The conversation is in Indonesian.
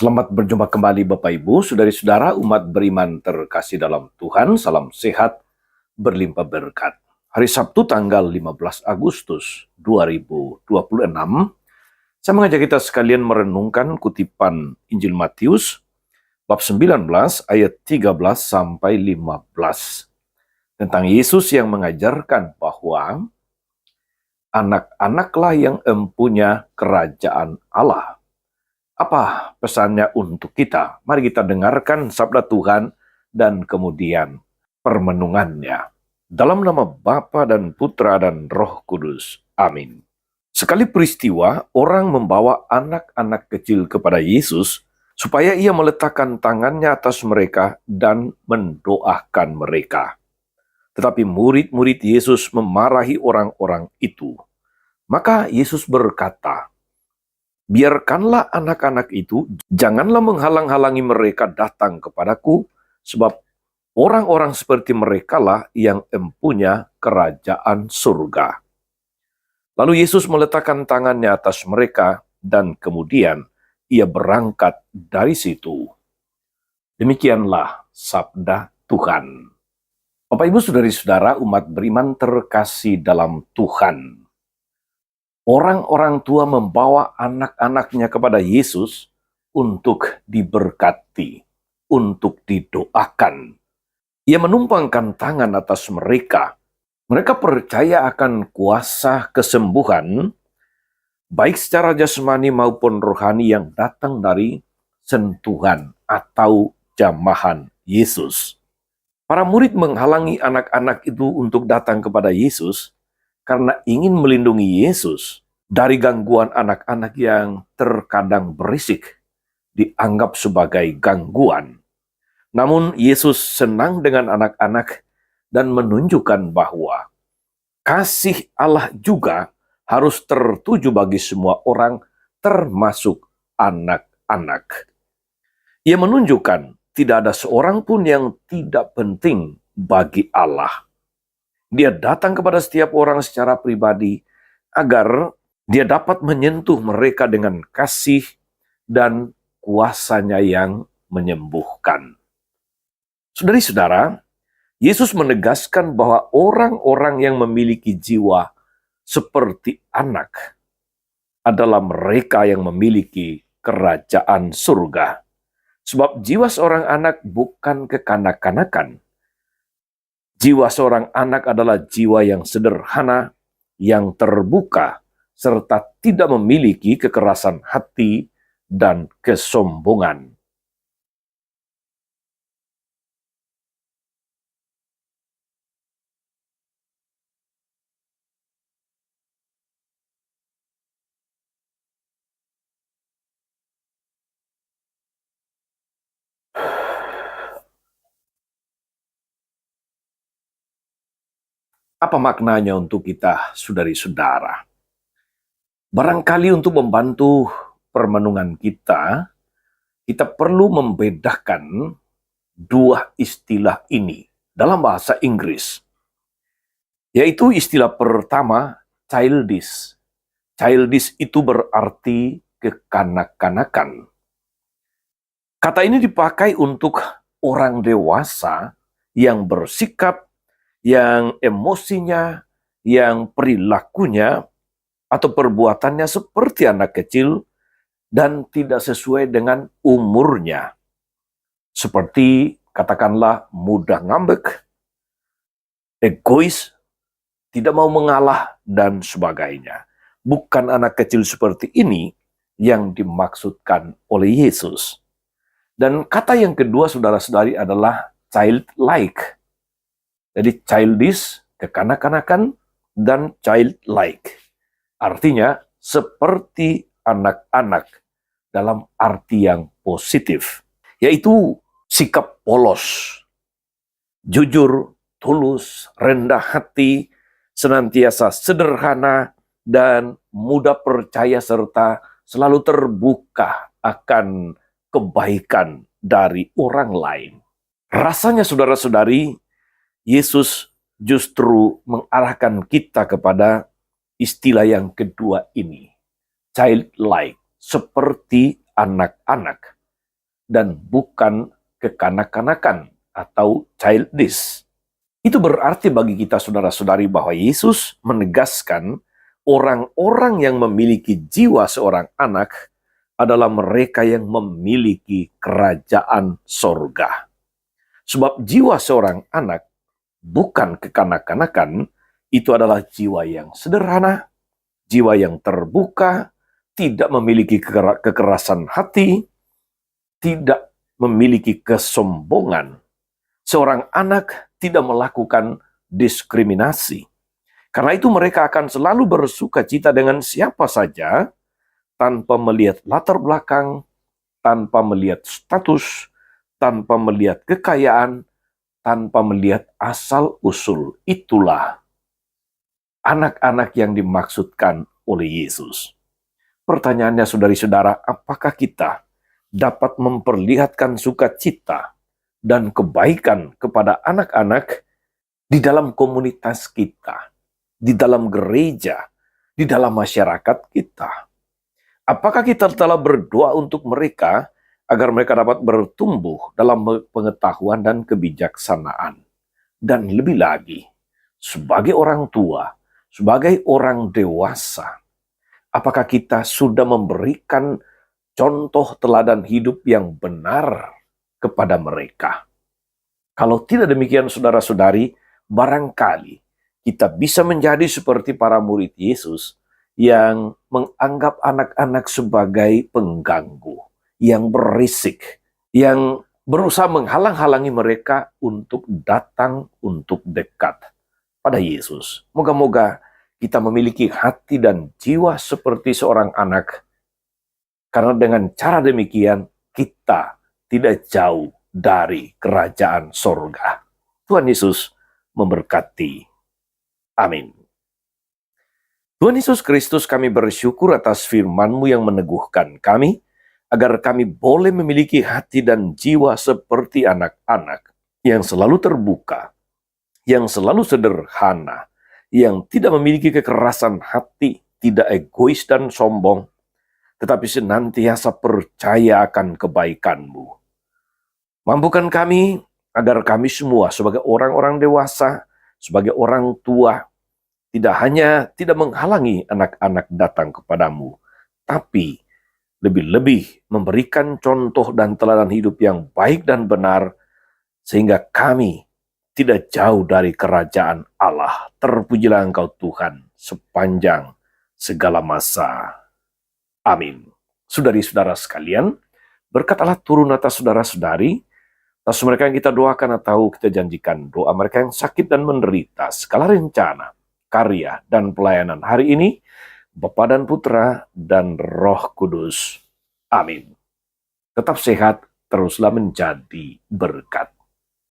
Selamat berjumpa kembali Bapak Ibu, saudari-saudara umat beriman terkasih dalam Tuhan. Salam sehat, berlimpah berkat. Hari Sabtu tanggal 15 Agustus 2026, saya mengajak kita sekalian merenungkan kutipan Injil Matius, bab 19 ayat 13 sampai 15. Tentang Yesus yang mengajarkan bahwa anak-anaklah yang empunya kerajaan Allah. Apa pesannya untuk kita? Mari kita dengarkan sabda Tuhan dan kemudian permenungannya. Dalam nama Bapa dan Putra dan Roh Kudus. Amin. Sekali peristiwa, orang membawa anak-anak kecil kepada Yesus supaya ia meletakkan tangannya atas mereka dan mendoakan mereka. Tetapi murid-murid Yesus memarahi orang-orang itu. Maka Yesus berkata, "Biarkanlah anak-anak itu, janganlah menghalang-halangi mereka datang kepadaku, sebab orang-orang seperti merekalah yang empunya kerajaan surga." Lalu Yesus meletakkan tangannya atas mereka, dan kemudian ia berangkat dari situ. Demikianlah sabda Tuhan. Bapak Ibu saudari-saudara umat beriman terkasih dalam Tuhan. Orang-orang tua membawa anak-anaknya kepada Yesus untuk diberkati, untuk didoakan. Ia menumpangkan tangan atas mereka. Mereka percaya akan kuasa kesembuhan, baik secara jasmani maupun rohani yang datang dari sentuhan atau jamahan Yesus. Para murid menghalangi anak-anak itu untuk datang kepada Yesus karena ingin melindungi Yesus dari gangguan anak-anak yang terkadang berisik, dianggap sebagai gangguan. Namun Yesus senang dengan anak-anak dan menunjukkan bahwa kasih Allah juga harus tertuju bagi semua orang, termasuk anak-anak. Ia menunjukkan tidak ada seorang pun yang tidak penting bagi Allah. Dia datang kepada setiap orang secara pribadi agar dia dapat menyentuh mereka dengan kasih dan kuasanya yang menyembuhkan. Saudari-saudara, Yesus menegaskan bahwa orang-orang yang memiliki jiwa seperti anak adalah mereka yang memiliki kerajaan surga. Sebab jiwa seorang anak bukan kekanak-kanakan. Jiwa seorang anak adalah jiwa yang sederhana, yang terbuka, serta tidak memiliki kekerasan hati dan kesombongan. Apa maknanya untuk kita, saudari-saudara? Barangkali untuk membantu permenungan kita perlu membedakan dua istilah ini dalam bahasa Inggris. Yaitu istilah pertama, childish. Childish itu berarti kekanak-kanakan. Kata ini dipakai untuk orang dewasa yang bersikap, yang emosinya, yang perilakunya, atau perbuatannya seperti anak kecil dan tidak sesuai dengan umurnya. Seperti katakanlah mudah ngambek, egois, tidak mau mengalah, dan sebagainya. Bukan anak kecil seperti ini yang dimaksudkan oleh Yesus. Dan kata yang kedua, saudara-saudari, adalah childlike. Jadi childish, kekanak-kanakan, dan childlike. Artinya seperti anak-anak dalam arti yang positif. Yaitu sikap polos, jujur, tulus, rendah hati, senantiasa sederhana, dan mudah percaya serta selalu terbuka akan kebaikan dari orang lain. Rasanya saudara-saudari, Yesus justru mengarahkan kita kepada istilah yang kedua ini, childlike, seperti anak-anak. dan bukan kekanak-kanakan atau childish. Itu berarti bagi kita saudara-saudari bahwa Yesus menegaskan orang-orang yang memiliki jiwa seorang anak adalah mereka yang memiliki kerajaan sorga. Sebab jiwa seorang anak bukan kekanak-kanakan, itu adalah jiwa yang sederhana, jiwa yang terbuka, tidak memiliki kekerasan hati, tidak memiliki kesombongan. Seorang anak tidak melakukan diskriminasi. Karena itu mereka akan selalu bersuka cita dengan siapa saja, tanpa melihat latar belakang, tanpa melihat status, tanpa melihat kekayaan, tanpa melihat asal-usul. Itulah anak-anak yang dimaksudkan oleh Yesus. Pertanyaannya saudari-saudara, apakah kita dapat memperlihatkan sukacita dan kebaikan kepada anak-anak di dalam komunitas kita, di dalam gereja, di dalam masyarakat kita? Apakah kita telah berdoa untuk mereka agar mereka dapat bertumbuh dalam pengetahuan dan kebijaksanaan? Dan lebih lagi, sebagai orang tua, sebagai orang dewasa, apakah kita sudah memberikan contoh teladan hidup yang benar kepada mereka? Kalau tidak demikian saudara-saudari, barangkali kita bisa menjadi seperti para murid Yesus yang menganggap anak-anak sebagai pengganggu, yang berisik, yang berusaha menghalang-halangi mereka untuk datang, untuk dekat pada Yesus. Moga-moga kita memiliki hati dan jiwa seperti seorang anak, karena dengan cara demikian kita tidak jauh dari kerajaan sorga. Tuhan Yesus memberkati. Amin. Tuhan Yesus Kristus, kami bersyukur atas firman-Mu yang meneguhkan kami, agar kami boleh memiliki hati dan jiwa seperti anak-anak, yang selalu terbuka, yang selalu sederhana, yang tidak memiliki kekerasan hati, tidak egois dan sombong, tetapi senantiasa percaya akan kebaikan-Mu. Mampukan kami agar kami semua sebagai orang-orang dewasa, sebagai orang tua, tidak hanya tidak menghalangi anak-anak datang kepadamu, tapi lebih-lebih memberikan contoh dan teladan hidup yang baik dan benar, sehingga kami tidak jauh dari kerajaan Allah. Terpujilah Engkau Tuhan sepanjang segala masa. Amin. Saudari-saudara sekalian, berkat Allah turun atas saudara-saudari, atas mereka yang kita doakan atau kita janjikan doa mereka yang sakit dan menderita, segala rencana, karya, dan pelayanan hari ini, Bapa dan Putra dan Roh Kudus. Amin. Tetap sehat, teruslah menjadi berkat.